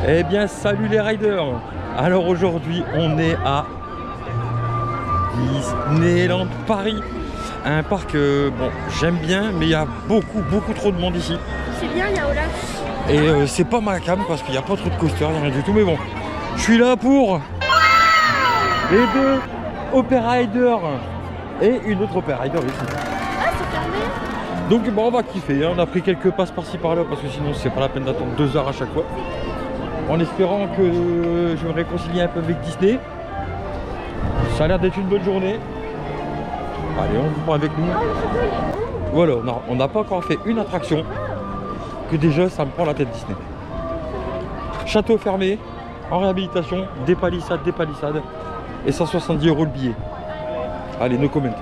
Eh bien salut les riders. Alors aujourd'hui on est à Disneyland Paris. Un parc bon j'aime bien mais il y a beaucoup trop de monde ici. C'est bien, il y a Olaf. Et c'est pas ma cam parce qu'il n'y a pas trop de coasters, rien du tout. Mais bon, je suis là pour les deux Opera Riders et une autre Opera Rider ici. Ah, c'est fermé. Donc bon, on va kiffer, hein. On a pris quelques passes par-ci par-là parce que sinon c'est pas la peine d'attendre 2 heures à chaque fois. En espérant que je me réconcilie un peu avec Disney. Ça a l'air d'être une bonne journée. Allez, on vous prend avec nous. Voilà, on n'a pas encore fait une attraction que déjà ça me prend la tête Disney. Château fermé, en réhabilitation, des palissades et 170 € le billet. Allez, no comment.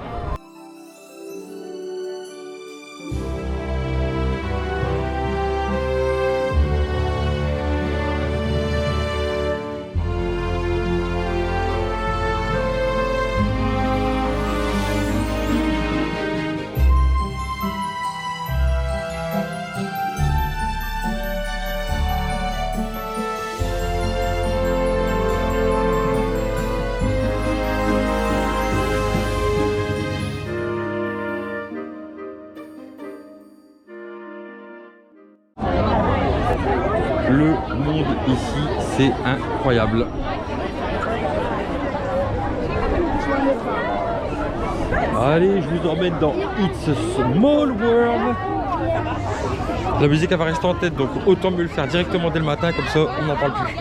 Le monde ici, c'est incroyable. Allez, je vous emmène dans It's a Small World. La musique elle va rester en tête, donc autant me le faire directement dès le matin, comme ça on n'en parle plus.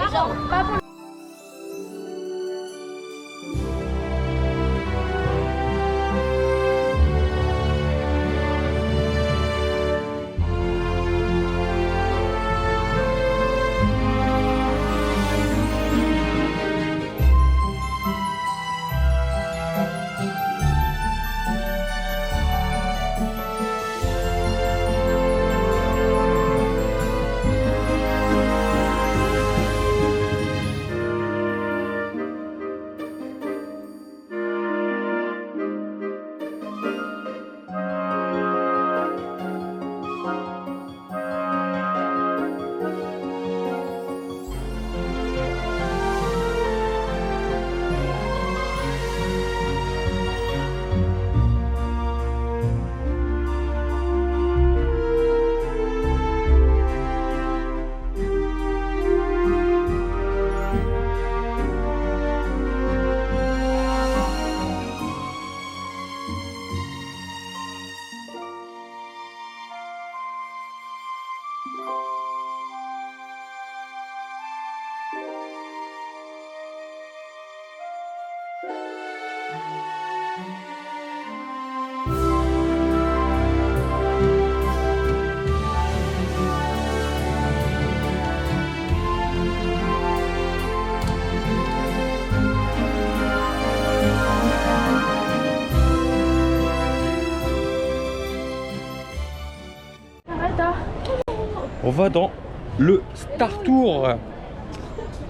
On va dans le Star Tour.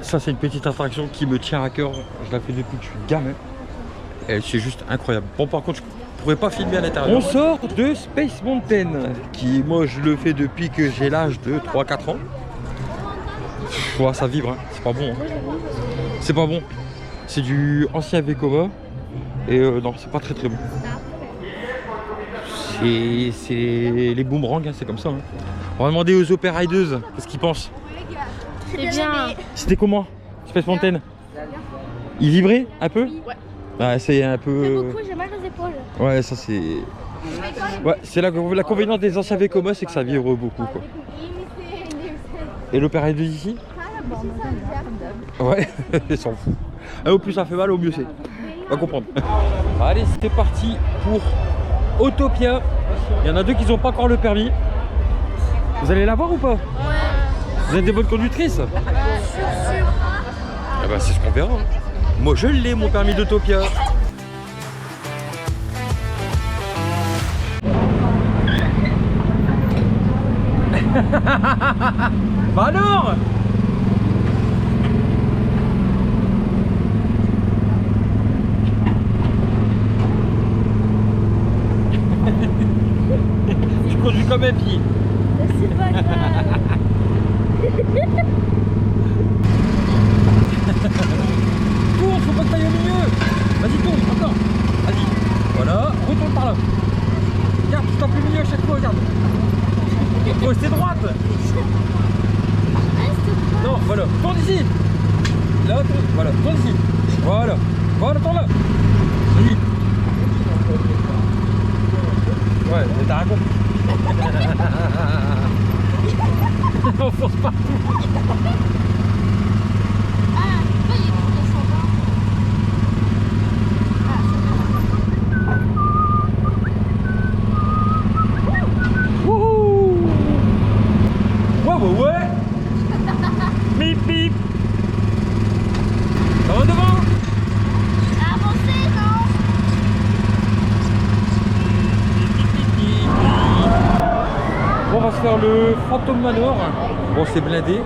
Ça c'est une petite attraction qui me tient à cœur. Je la fais depuis que je suis gamin. Et c'est juste incroyable. Bon par contre je pourrais pas filmer à l'intérieur. On sort de Space Mountain. Qui moi je le fais depuis que j'ai l'âge de 3-4 ans. Ça vibre, hein. C'est pas bon. Hein. C'est pas bon. C'est du ancien Vekoma. Et non c'est pas très bon. C'est les boomerangs, hein, c'est comme ça. Hein. On va demander aux Opera Riders qu'est-ce qu'ils pensent. C'est bien. C'était comment Space Mountain? Il vibrait un peu? Ouais. Ah, c'est un peu. Beaucoup, j'ai mal aux épaules. Ouais, ça c'est. Ouais, c'est l'inconvénient des anciens Vekoma, c'est que ça vibre beaucoup quoi. Et l'Opera Riders ici? Ouais, ils s'en foutent. Au plus ça fait mal, au mieux c'est. On va comprendre. Allez, c'est parti pour Autopia. Il y en a 2 qui n'ont pas encore le permis. Vous allez l'avoir ou pas? Ouais. Vous êtes des bonnes conductrices? Sûr. Ah bah c'est ce qu'on verra. Moi je l'ai mon permis d'Autopia. Bah alors! Je conduis comme un pied. C'est pas grave. retourne par là. Regarde, tu tapes le milieu à chaque fois, regarde. Faut rester droite. Non, voilà, tourne ici. Là, tourne, voilà, tourne ici. Voilà, voilà, tourne là. Oui. Ouais, mais t'as raconté. On force partout. Wouhou. Ouais. Bip bip. Ça va devant. Avancez, non? Bon, on va se faire le Phantom Manor. Bon, c'est blindé.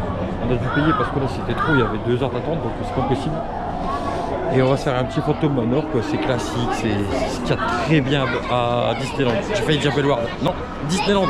On a dû payer parce que là c'était trop, il y avait 2 heures d'attente donc c'est pas possible. Et on va se faire un petit Phantom Manor, quoi. C'est classique, c'est ce qu'il y a de très bien à Disneyland. J'ai failli dire Bellward. Non, Disneyland.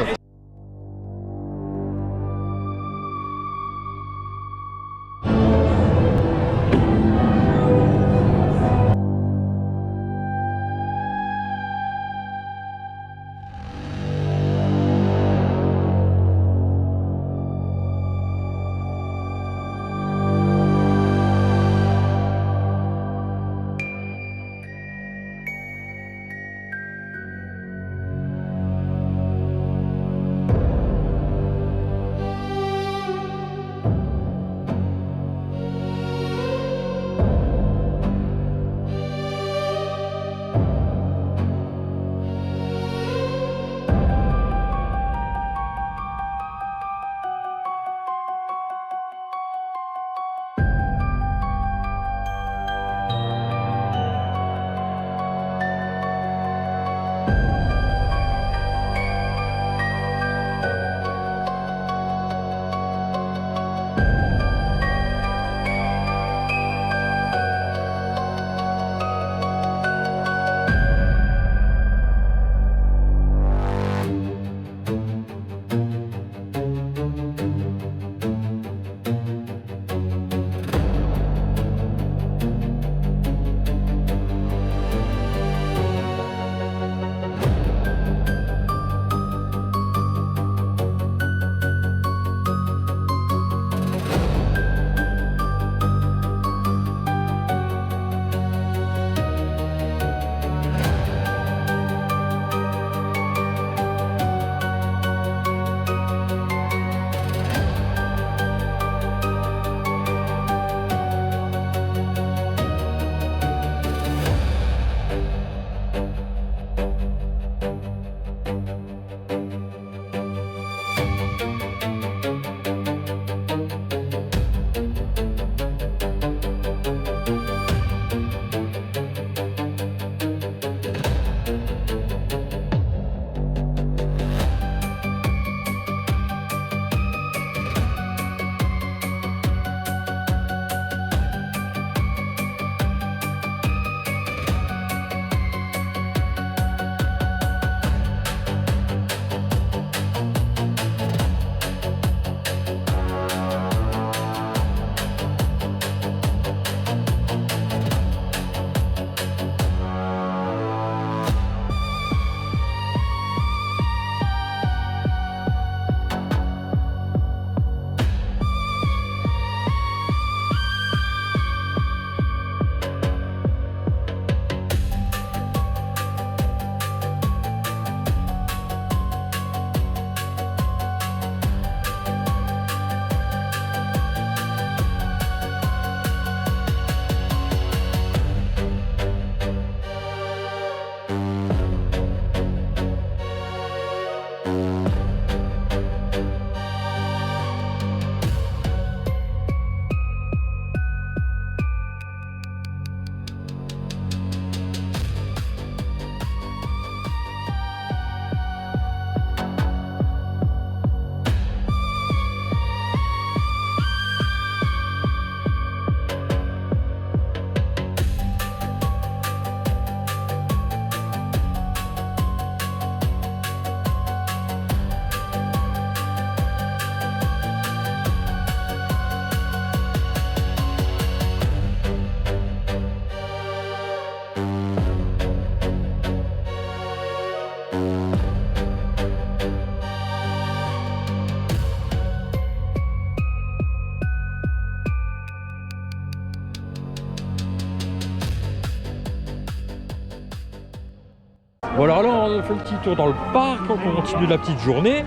Bon alors là on fait le petit tour dans le parc, on continue la petite journée.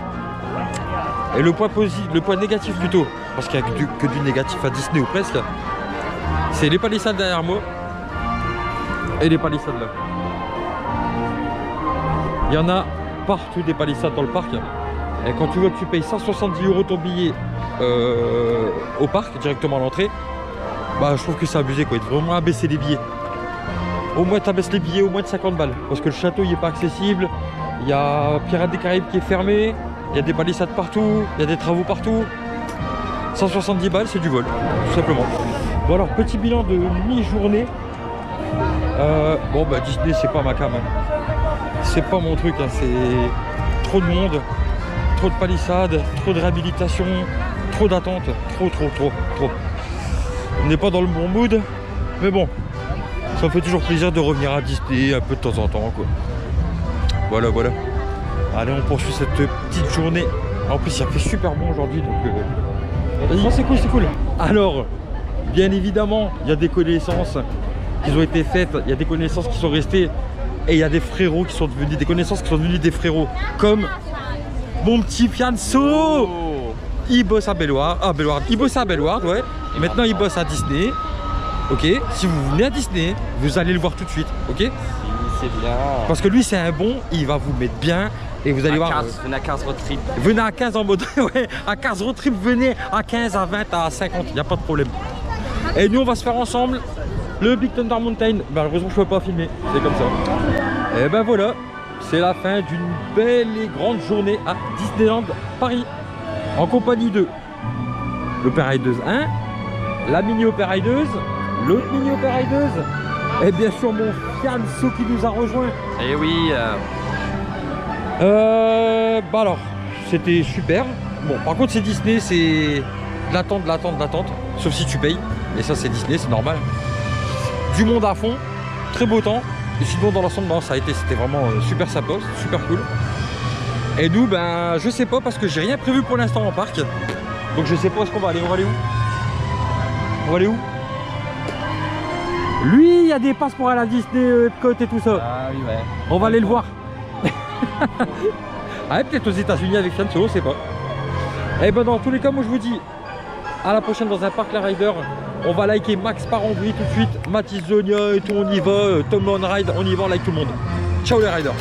Et le point négatif plutôt, parce qu'il n'y a que du négatif à Disney ou presque, c'est les palissades derrière moi et les palissades là. Il y en a partout des palissades dans le parc. Et quand tu veux que tu payes 170 € ton billet au parc, directement à l'entrée, bah je trouve que c'est abusé quoi, il faut vraiment abaisser les billets. Au moins tu abaisses les billets au moins de 50 balles, parce que le château il n'est pas accessible, il y a Pirates des Caraïbes qui est fermé, il y a des palissades partout, il y a des travaux partout. 170 balles c'est du vol, tout simplement. Bon alors petit bilan de mi-journée. Bon bah Disney c'est pas ma cam, hein. C'est pas mon truc, hein. C'est trop de monde, trop de palissades, trop de réhabilitation, trop d'attente, trop. On n'est pas dans le bon mood, mais bon, ça me fait toujours plaisir de revenir à Disney un peu de temps en temps quoi. Voilà. Allez on poursuit cette petite journée. En plus il a fait super bon aujourd'hui donc c'est cool. Alors bien évidemment il y a des connaissances qui ont été faites, il y a des connaissances qui sont restées. Et il y a des frérots qui sont devenus, des connaissances qui sont devenus des frérots. Comme mon petit Fianso. Il bosse à Bellewaerde. Il bosse à Bellewaerde, ouais. Et maintenant il bosse à Disney. Ok. Si vous venez à Disney, vous allez le voir tout de suite. Ok. C'est bien. Parce que lui c'est un bon, il va vous mettre bien. Et vous allez voir. Venez à 15 road trip. Venez à 15 en mode. Ouais, à 15 road trip, venez à 15, à 20, à 50. Il n'y a pas de problème. Et nous on va se faire ensemble le Big Thunder Mountain. Malheureusement je peux pas filmer, c'est comme ça. Et ben voilà, c'est la fin d'une belle et grande journée à Disneyland Paris. En compagnie de l'Opéra Rideuse 1, la mini Opéra Rideuse, l'autre mini Opéra Rideuse, et bien sûr mon Fianso qui nous a rejoint. Et oui. Bah alors, c'était super. Bon par contre c'est Disney, c'est l'attente. Sauf si tu payes. Et ça c'est Disney, c'est normal. Du monde à fond, très beau temps. Et sinon dans l'ensemble c'était vraiment super sympa, super cool. Et nous ben je sais pas parce que j'ai rien prévu pour l'instant en parc. Donc je sais pas où est-ce qu'on va aller. On va aller où? Lui il y a des passes pour aller à Disney Epcot et tout ça. Ah oui ouais. On va aller le voir. Ah peut-être aux États-Unis avec Fianso, on sait pas. Et ben dans tous les cas moi je vous dis à la prochaine dans un parc la Rider. On va liker Max Parambry tout de suite, Mathis Zonia et tout, on y va, Tom on Ride, on y va, on like tout le monde. Ciao les riders.